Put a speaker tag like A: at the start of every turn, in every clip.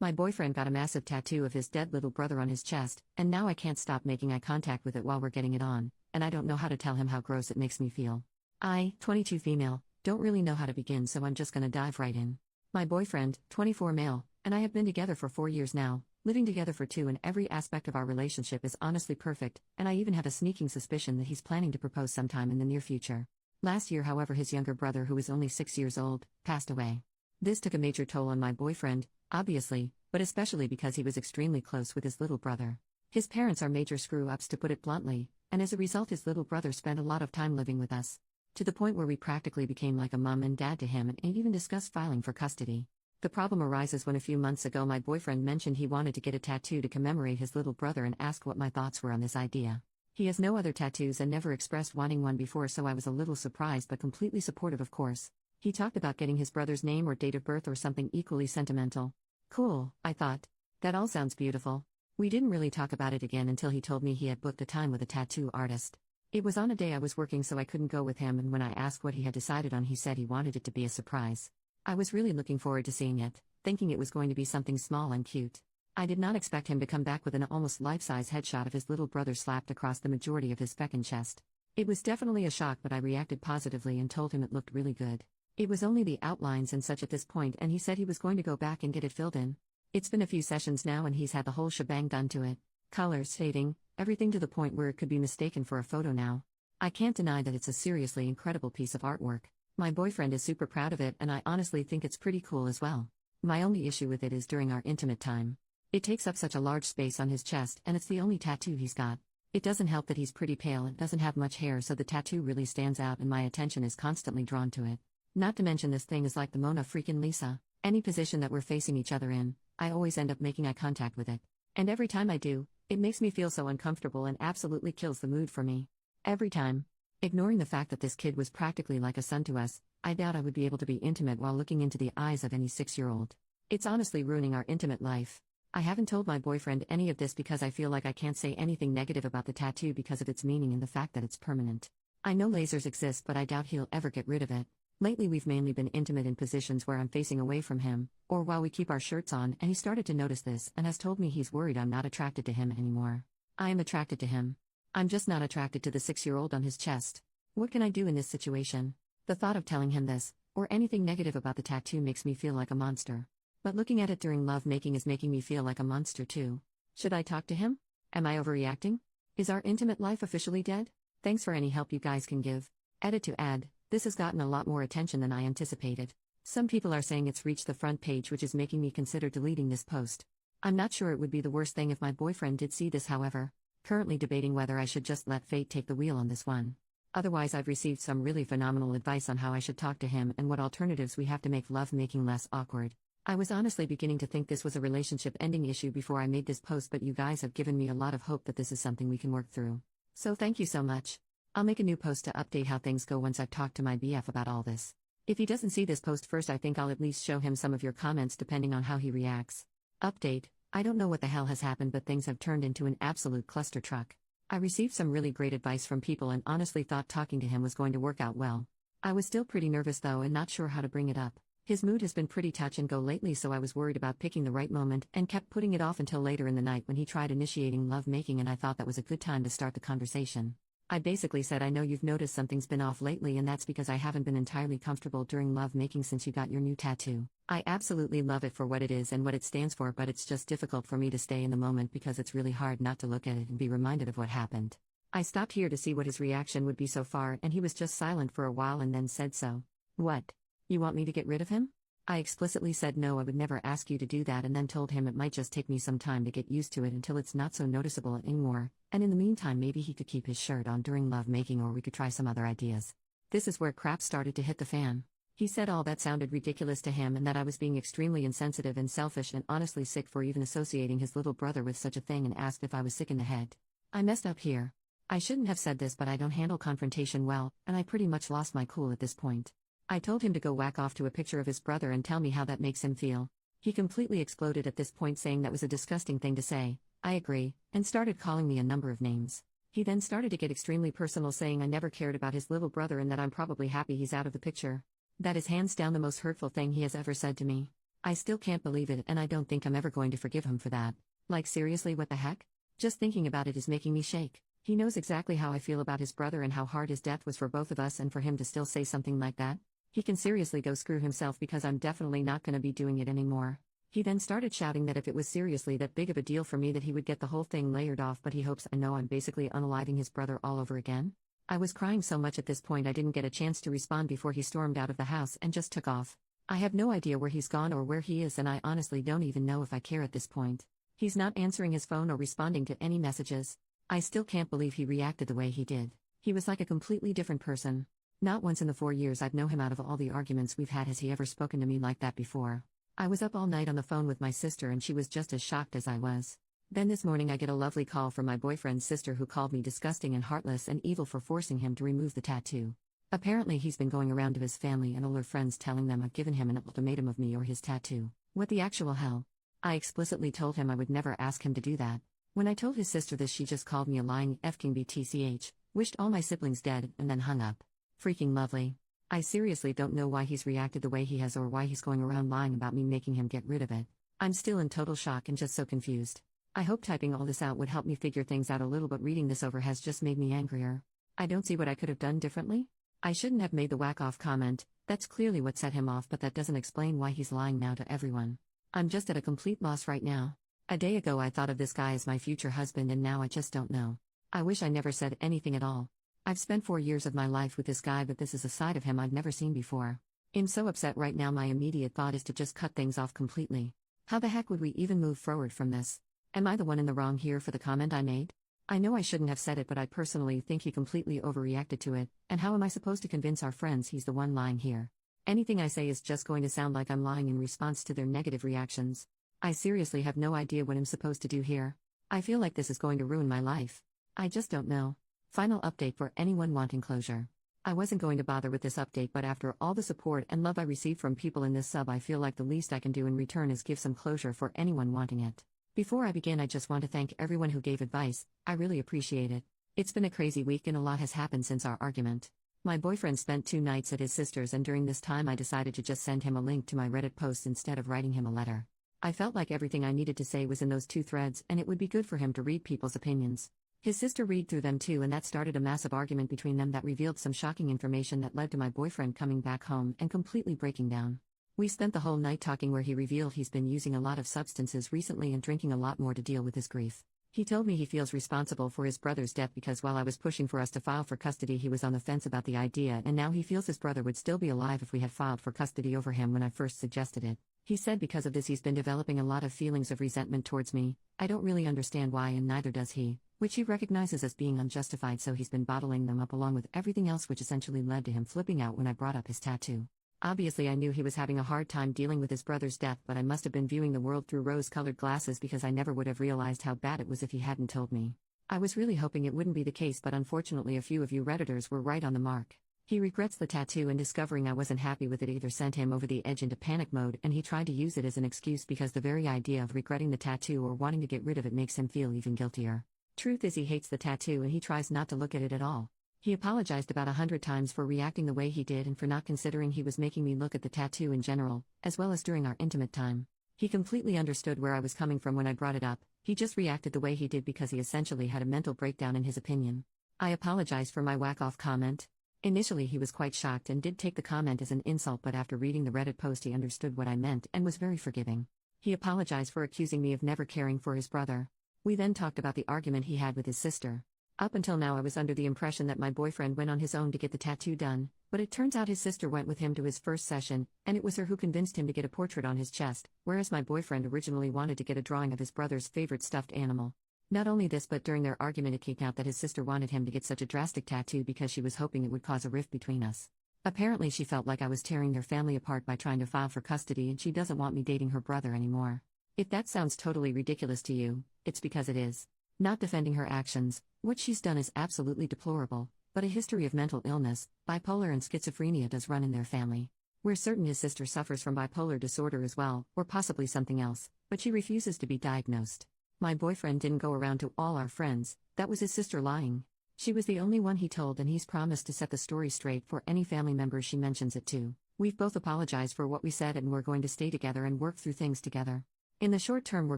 A: My boyfriend got a massive tattoo of his dead little brother on his chest, and now I can't stop making eye contact with it while we're getting it on, and I don't know how to tell him how gross it makes me feel. I, 22 female, don't really know how to begin, so I'm just gonna dive right in. My boyfriend, 24 male, and I have been together for 4 years now, living together for 2, and every aspect of our relationship is honestly perfect, and I even have a sneaking suspicion that he's planning to propose sometime in the near future. Last year, however, his younger brother, who is only 6 years old, passed away. This took a major toll on my boyfriend, obviously, but especially because he was extremely close with his little brother. His parents are major screw-ups, to put it bluntly, and as a result his little brother spent a lot of time living with us, to the point where we practically became like a mom and dad to him and even discussed filing for custody. The problem arises when a few months ago my boyfriend mentioned he wanted to get a tattoo to commemorate his little brother and asked what my thoughts were on this idea. He has no other tattoos and never expressed wanting one before, so I was a little surprised but completely supportive, of course. He talked about getting his brother's name or date of birth or something equally sentimental. Cool, I thought. That all sounds beautiful. We didn't really talk about it again until he told me he had booked a time with a tattoo artist. It was on a day I was working, so I couldn't go with him, and when I asked what he had decided on, he said he wanted it to be a surprise. I was really looking forward to seeing it, thinking it was going to be something small and cute. I did not expect him to come back with an almost life-size headshot of his little brother slapped across the majority of his back and chest. It was definitely a shock, but I reacted positively and told him it looked really good. It was only the outlines and such at this point, and he said he was going to go back and get it filled in. It's been a few sessions now and he's had the whole shebang done to it. Colors, fading, everything, to the point where it could be mistaken for a photo now. I can't deny that it's a seriously incredible piece of artwork. My boyfriend is super proud of it, and I honestly think it's pretty cool as well. My only issue with it is during our intimate time. It takes up such a large space on his chest, and it's the only tattoo he's got. It doesn't help that he's pretty pale and doesn't have much hair, so the tattoo really stands out and my attention is constantly drawn to it. Not to mention this thing is like the Mona freaking Lisa. Any position that we're facing each other in, I always end up making eye contact with it. And every time I do, it makes me feel so uncomfortable and absolutely kills the mood for me. Every time. Ignoring the fact that this kid was practically like a son to us, I doubt I would be able to be intimate while looking into the eyes of any 6-year-old. It's honestly ruining our intimate life. I haven't told my boyfriend any of this because I feel like I can't say anything negative about the tattoo because of its meaning and the fact that it's permanent. I know lasers exist, but I doubt he'll ever get rid of it. Lately we've mainly been intimate in positions where I'm facing away from him, or while we keep our shirts on, and he started to notice this and has told me he's worried I'm not attracted to him anymore. I am attracted to him. I'm just not attracted to the 6-year-old on his chest. What can I do in this situation? The thought of telling him this, or anything negative about the tattoo, makes me feel like a monster. But looking at it during love making is making me feel like a monster too. Should I talk to him? Am I overreacting? Is our intimate life officially dead? Thanks for any help you guys can give. Edit to add. This has gotten a lot more attention than I anticipated. Some people are saying it's reached the front page, which is making me consider deleting this post. I'm not sure it would be the worst thing if my boyfriend did see this, however. Currently debating whether I should just let fate take the wheel on this one. Otherwise, I've received some really phenomenal advice on how I should talk to him and what alternatives we have to make love making less awkward. I was honestly beginning to think this was a relationship ending issue before I made this post, but you guys have given me a lot of hope that this is something we can work through. So thank you so much. I'll make a new post to update how things go once I've talked to my BF about all this. If he doesn't see this post first, I think I'll at least show him some of your comments depending on how he reacts. Update: I don't know what the hell has happened, but things have turned into an absolute cluster truck. I received some really great advice from people and honestly thought talking to him was going to work out well. I was still pretty nervous though and not sure how to bring it up. His mood has been pretty touch and go lately, so I was worried about picking the right moment and kept putting it off until later in the night when he tried initiating love making, and I thought that was a good time to start the conversation. I basically said, I know you've noticed something's been off lately, and that's because I haven't been entirely comfortable during love making since you got your new tattoo. I absolutely love it for what it is and what it stands for, but it's just difficult for me to stay in the moment because it's really hard not to look at it and be reminded of what happened. I stopped here to see what his reaction would be so far, and he was just silent for a while and then said, so, what? You want me to get rid of him? I explicitly said no, I would never ask you to do that, and then told him it might just take me some time to get used to it until it's not so noticeable anymore, and in the meantime maybe he could keep his shirt on during love making, or we could try some other ideas. This is where crap started to hit the fan. He said all that sounded ridiculous to him and that I was being extremely insensitive and selfish and honestly sick for even associating his little brother with such a thing, and asked if I was sick in the head. I messed up here. I shouldn't have said this, but I don't handle confrontation well, and I pretty much lost my cool at this point. I told him to go whack off to a picture of his brother and tell me how that makes him feel. He completely exploded at this point, saying that was a disgusting thing to say. I agree, and started calling me a number of names. He then started to get extremely personal, saying I never cared about his little brother and that I'm probably happy he's out of the picture. That is hands down the most hurtful thing he has ever said to me. I still can't believe it, and I don't think I'm ever going to forgive him for that. Like, seriously, what the heck? Just thinking about it is making me shake. He knows exactly how I feel about his brother and how hard his death was for both of us, and for him to still say something like that? He can seriously go screw himself, because I'm definitely not gonna be doing it anymore. He then started shouting that if it was seriously that big of a deal for me, that he would get the whole thing layered off, but he hopes I know I'm basically unaliving his brother all over again. I was crying so much at this point I didn't get a chance to respond before he stormed out of the house and just took off. I have no idea where he's gone or where he is, and I honestly don't even know if I care at this point. He's not answering his phone or responding to any messages. I still can't believe he reacted the way he did. He was like a completely different person. Not once in the 4 years I've known him, out of all the arguments we've had, has he ever spoken to me like that before. I was up all night on the phone with my sister, and she was just as shocked as I was. Then this morning I get a lovely call from my boyfriend's sister, who called me disgusting and heartless and evil for forcing him to remove the tattoo. Apparently he's been going around to his family and older friends telling them I've given him an ultimatum of me or his tattoo. What the actual hell? I explicitly told him I would never ask him to do that. When I told his sister this, she just called me a lying f-king btch, wished all my siblings dead, and then hung up. Freaking lovely. I seriously don't know why he's reacted the way he has, or why he's going around lying about me making him get rid of it. I'm still in total shock and just so confused. I hope typing all this out would help me figure things out a little, but reading this over has just made me angrier. I don't see what I could have done differently. I shouldn't have made the whack-off comment. That's clearly what set him off, but that doesn't explain why he's lying now to everyone. I'm just at a complete loss right now. A day ago I thought of this guy as my future husband, and now I just don't know. I wish I never said anything at all. I've spent 4 years of my life with this guy, but this is a side of him I've never seen before. I'm so upset right now. My immediate thought is to just cut things off completely. How the heck would we even move forward from this? Am I the one in the wrong here for the comment I made? I know I shouldn't have said it, but I personally think he completely overreacted to it, and how am I supposed to convince our friends he's the one lying here? Anything I say is just going to sound like I'm lying in response to their negative reactions. I seriously have no idea what I'm supposed to do here. I feel like this is going to ruin my life. I just don't know. Final update for anyone wanting closure. I wasn't going to bother with this update, but after all the support and love I received from people in this sub, I feel like the least I can do in return is give some closure for anyone wanting it. Before I begin, I just want to thank everyone who gave advice. I really appreciate it. It's been a crazy week and a lot has happened since our argument. My boyfriend spent 2 nights at his sister's, and during this time I decided to just send him a link to my Reddit post instead of writing him a letter. I felt like everything I needed to say was in those 2 threads, and it would be good for him to read people's opinions. His sister read through them too, and that started a massive argument between them that revealed some shocking information that led to my boyfriend coming back home and completely breaking down. We spent the whole night talking, where he revealed he's been using a lot of substances recently and drinking a lot more to deal with his grief. He told me he feels responsible for his brother's death because while I was pushing for us to file for custody, he was on the fence about the idea, and now he feels his brother would still be alive if we had filed for custody over him when I first suggested it. He said because of this he's been developing a lot of feelings of resentment towards me. I don't really understand why, and neither does he, which he recognizes as being unjustified, so he's been bottling them up along with everything else, which essentially led to him flipping out when I brought up his tattoo. Obviously I knew he was having a hard time dealing with his brother's death, but I must have been viewing the world through rose-colored glasses, because I never would have realized how bad it was if he hadn't told me. I was really hoping it wouldn't be the case, but unfortunately a few of you Redditors were right on the mark. He regrets the tattoo, and discovering I wasn't happy with it either sent him over the edge into panic mode, and he tried to use it as an excuse because the very idea of regretting the tattoo or wanting to get rid of it makes him feel even guiltier. Truth is, he hates the tattoo and he tries not to look at it at all. He apologized about 100 times for reacting the way he did and for not considering he was making me look at the tattoo in general, as well as during our intimate time. He completely understood where I was coming from when I brought it up. He just reacted the way he did because he essentially had a mental breakdown in his opinion. I apologized for my whack-off comment. Initially he was quite shocked and did take the comment as an insult, but after reading the Reddit post he understood what I meant and was very forgiving. He apologized for accusing me of never caring for his brother. We then talked about the argument he had with his sister. Up until now I was under the impression that my boyfriend went on his own to get the tattoo done, but it turns out his sister went with him to his first session, and it was her who convinced him to get a portrait on his chest, whereas my boyfriend originally wanted to get a drawing of his brother's favorite stuffed animal. Not only this, but during their argument it came out that his sister wanted him to get such a drastic tattoo because she was hoping it would cause a rift between us. Apparently she felt like I was tearing their family apart by trying to file for custody, and she doesn't want me dating her brother anymore. If that sounds totally ridiculous to you, it's because it is. Not defending her actions, what she's done is absolutely deplorable, but a history of mental illness, bipolar and schizophrenia does run in their family. We're certain his sister suffers from bipolar disorder as well, or possibly something else, but she refuses to be diagnosed. My boyfriend didn't go around to all our friends, that was his sister lying. She was the only one he told, and he's promised to set the story straight for any family members she mentions it to. We've both apologized for what we said and we're going to stay together and work through things together. In the short term, we're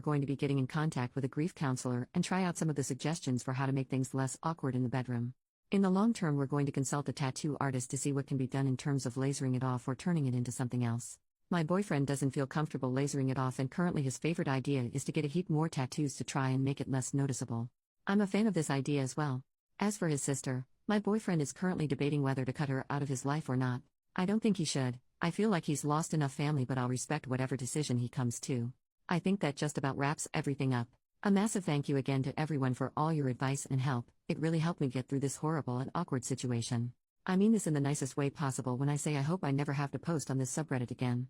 A: going to be getting in contact with a grief counselor and try out some of the suggestions for how to make things less awkward in the bedroom. In the long term, we're going to consult a tattoo artist to see what can be done in terms of lasering it off or turning it into something else. My boyfriend doesn't feel comfortable lasering it off, and currently his favorite idea is to get a heap more tattoos to try and make it less noticeable. I'm a fan of this idea as well. As for his sister, my boyfriend is currently debating whether to cut her out of his life or not. I don't think he should. I feel like he's lost enough family, but I'll respect whatever decision he comes to. I think that just about wraps everything up. A massive thank you again to everyone for all your advice and help. It really helped me get through this horrible and awkward situation. I mean this in the nicest way possible when I say I hope I never have to post on this subreddit again.